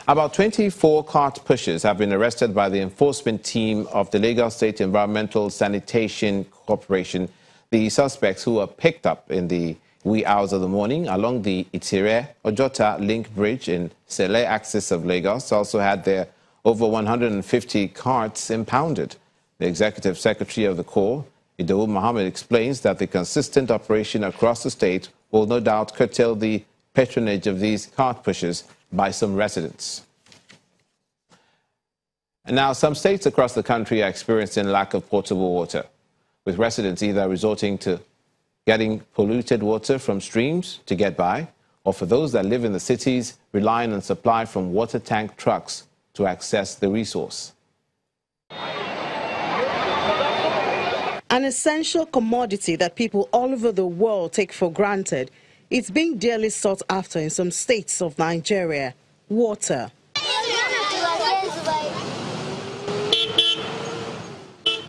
About 24 cart pushers have been arrested by the enforcement team of the Lagos State Environmental Sanitation Corporation. The suspects, who were picked up in the wee hours of the morning along the Itire-Ojota Link Bridge in Sele axis of Lagos, also had their over 150 carts impounded. The Executive Secretary of the Corps, Idowu Mohammed, explains that the consistent operation across the state will no doubt curtail the patronage of these cart pushers by some residents. And now, some states across the country are experiencing lack of potable water, with residents either resorting to getting polluted water from streams to get by, or for those that live in the cities, relying on supply from water tank trucks to access the resource. An essential commodity that people all over the world take for granted, it's being dearly sought after in some states of Nigeria: water.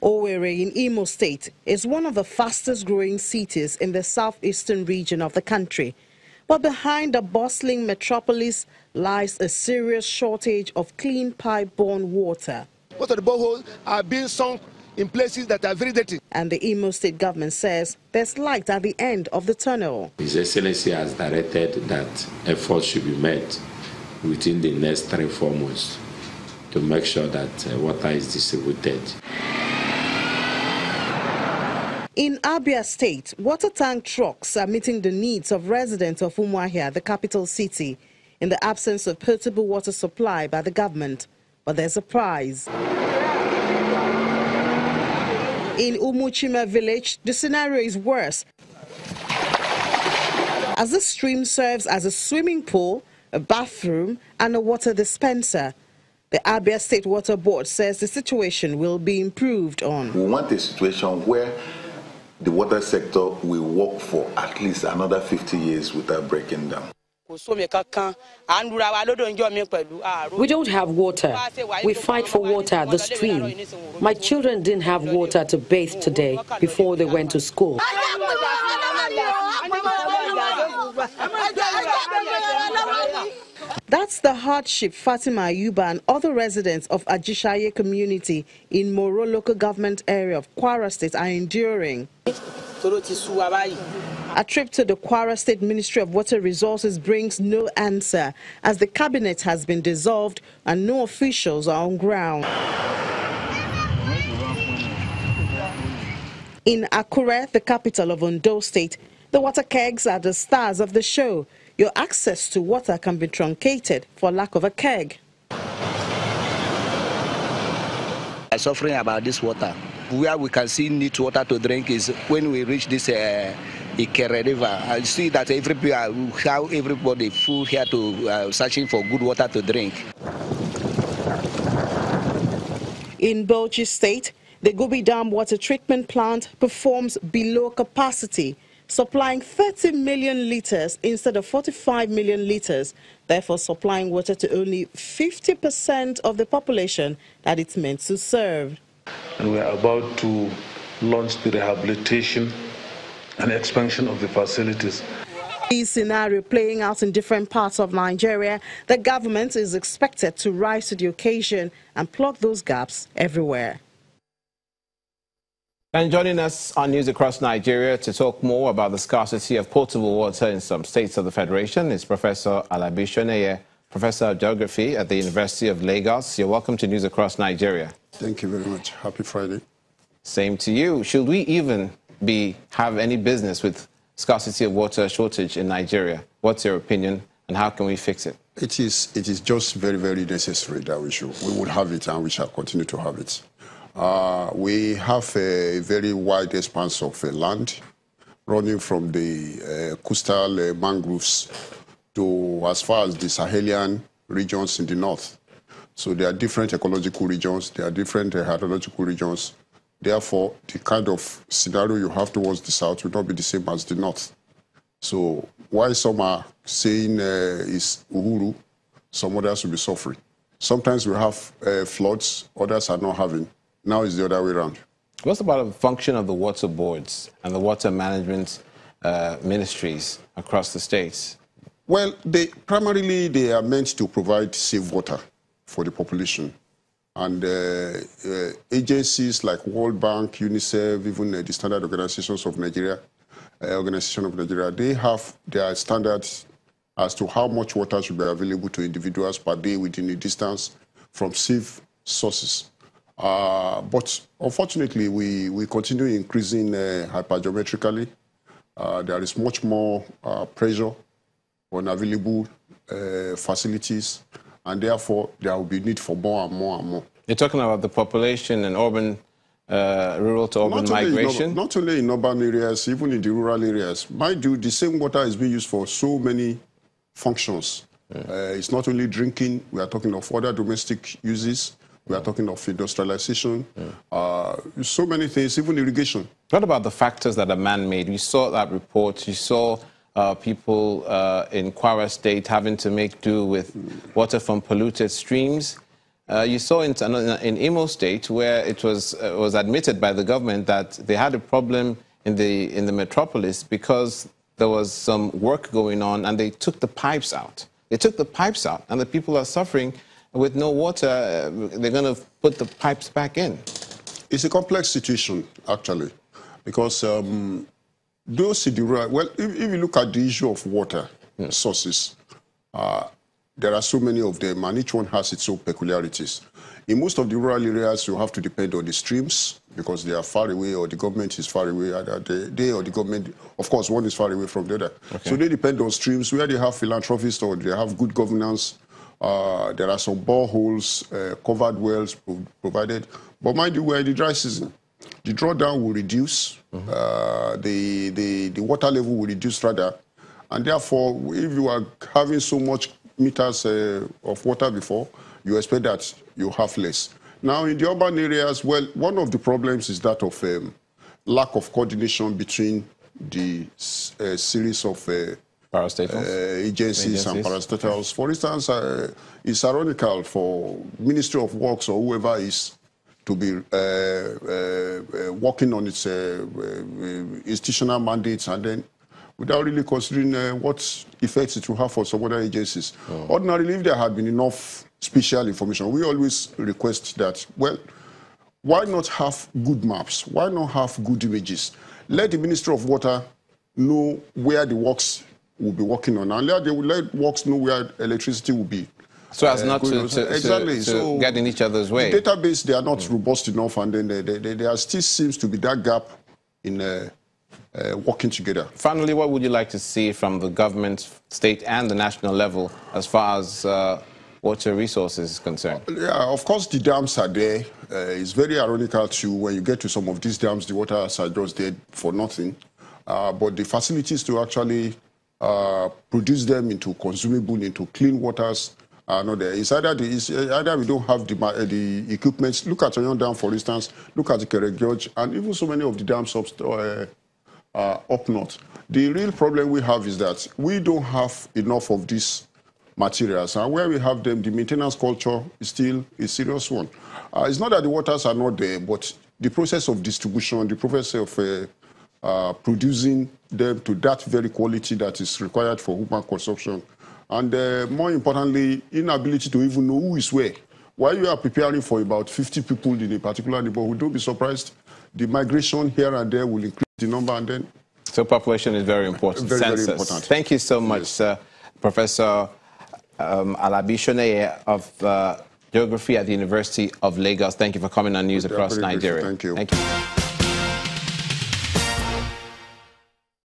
Owerri in Imo State is one of the fastest growing cities in the southeastern region of the country. But behind the bustling metropolis lies a serious shortage of clean pipe-borne water. Most of the boreholes are being sunk in places that are very dirty. And the Imo State government says there's light at the end of the tunnel. His Excellency has directed that efforts should be made within the next 3-4 months to make sure that water is distributed. In Abia State, water tank trucks are meeting the needs of residents of Umuahia, the capital city, in the absence of potable water supply by the government. But there's a prize. In Umuchima village, the scenario is worse, as the stream serves as a swimming pool, a bathroom, and a water dispenser. The Abia State Water Board says the situation will be improved on. We want a situation where the water sector will work for at least another 50 years without breaking down. We don't have water. We fight for water at the stream. My children didn't have water to bathe today before they went to school. That's the hardship Fatima Ayuba and other residents of Ajishaye community in Moro local government area of Kwara State are enduring. A trip to the Kwara State Ministry of Water Resources brings no answer, as the cabinet has been dissolved and no officials are on ground. In Akure, the capital of Ondo State, the water kegs are the stars of the show. Your access to water can be truncated for lack of a keg. I'm suffering about this water. Where we can see neat water to drink is when we reach this Ikere River. I see that how everybody full here to searching for good water to drink. In Bauchi State, the Gobi Dam water treatment plant performs below capacity, supplying 30 million litres instead of 45 million litres, therefore supplying water to only 50% of the population that it's meant to serve. And we are about to launch the rehabilitation and expansion of the facilities. This scenario playing out in different parts of Nigeria, the government is expected to rise to the occasion and plug those gaps everywhere. And joining us on News Across Nigeria to talk more about the scarcity of potable water in some states of the Federation is Professor Alabi Shoneye, Professor of Geography at the University of Lagos. You're welcome to News Across Nigeria. Thank you very much. Happy Friday. Same to you. Should we even have any business with scarcity of water shortage in Nigeria? What's your opinion, and how can we fix it? It is just very, very necessary that we will have it, and we shall continue to have it. We have a very wide expanse of land running from the coastal mangroves to as far as the Sahelian regions in the north. So there are different ecological regions, there are different hydrological regions. Therefore, the kind of scenario you have towards the south will not be the same as the north. So while some are saying is Uhuru, some others will be suffering. Sometimes we have floods, others are not having. Now it's the other way around. What's about the function of the water boards and the water management ministries across the states? Well, primarily they are meant to provide safe water for the population. And agencies like World Bank, UNICEF, even the Standard Organizations of Nigeria, they have their standards as to how much water should be available to individuals per day within a distance from safe sources. But unfortunately, we continue increasing hypergeometrically. There is much more pressure on available facilities, and therefore there will be need for more and more and more. You're talking about the population and urban, rural to urban migration? Not only in urban areas, even in the rural areas. Mind you, the same water is being used for so many functions. It's not only drinking, we are talking of other domestic uses, we are talking of industrialization, so many things, even irrigation. What about the factors that are man-made? You saw that report, you saw people in Kwara State having to make do with water from polluted streams. You saw in Imo State where it was admitted by the government that they had a problem in the metropolis because there was some work going on and they took the pipes out. They took the pipes out and the people are suffering with no water. They're going to put the pipes back in. It's a complex situation, actually, because those in the rural, well, if you look at the issue of water sources, there are so many of them, and each one has its own peculiarities. In most of the rural areas, you have to depend on the streams because they are far away or the government is far away. They or the government, of course, one is far away from the other. Okay. So they depend on streams where they have philanthropists or they have good governance. There are some boreholes, covered wells provided. But mind you, we're in the dry season. The drawdown will reduce. The water level will reduce rather. And therefore, if you are having so much meters of water before, you expect that you have less. Now, in the urban areas, well, one of the problems is that of lack of coordination between the series of agencies and parastatals. For instance, it's ironical for Ministry of Works or whoever is to be working on its institutional mandates and then without really considering what effects it will have for some other agencies. Ordinarily, if there had been enough special information, we always request that, well, why not have good maps? Why not have good images? Let the Ministry of Water know where the works will be working on, and let works know where electricity will be. So as not to get in each other's way. The database, they are not robust enough, and then there still seems to be that gap in working together. Finally, what would you like to see from the government, state and the national level as far as water resources is concerned? Yeah, of course the dams are there. It's very ironical too when you get to some of these dams, the water are just there for nothing. But the facilities to actually produce them into consumable, into clean waters are not there. It's either we don't have the equipment. Look at Oyon Dam, for instance. Look at the Kere George, and even so many of the dams up north. The real problem we have is that we don't have enough of these materials, and where we have them, the maintenance culture is still a serious one. It's not that the waters are not there, but the process of distribution, the process of producing them to that very quality that is required for human consumption, and more importantly, inability to even know who is where. While you are preparing for about 50 people in a particular neighborhood, don't be surprised. The migration here and there will increase the number, and then... So population is very important. Very important. Thank you so much, Professor Alabi Shoneye of Geography at the University of Lagos. Thank you for coming on News Across Nigeria. Thank you. Thank you.